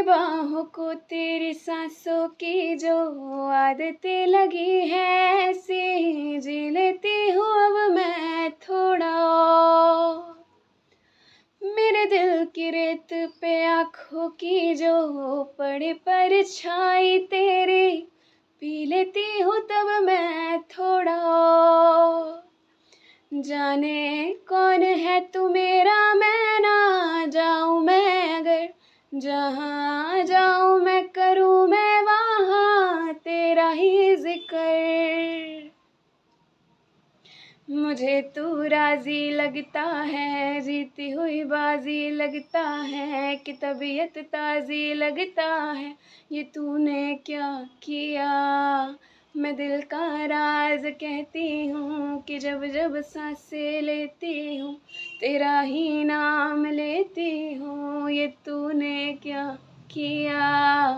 मेरी बाहों को तेरी सांसों की जो आदतें लगी है, ऐसे जी लेती हूँ अब मैं थोड़ा और। मेरे दिल की रेत पे आँखों की जो पड़े परछाई तेरी, पी लेती हूँ तब मैं थोड़ा और। जाने कौन है तू मेरा, मैं ना जाऊँ मैं अगर, जहाँ जाऊँ मैं करूँ मैं वहाँ तेरा ही ज़िक्र। मुझे तू राज़ी लगता है, जीती हुई बाज़ी लगता है, कि तबीयत ताज़ी लगता है, ये तूने क्या किया। मैं दिल का राज कहती हूँ कि जब जब सांसें लेती हूँ तेरा ही नाम लेती हूँ, ये तूने क्या किया।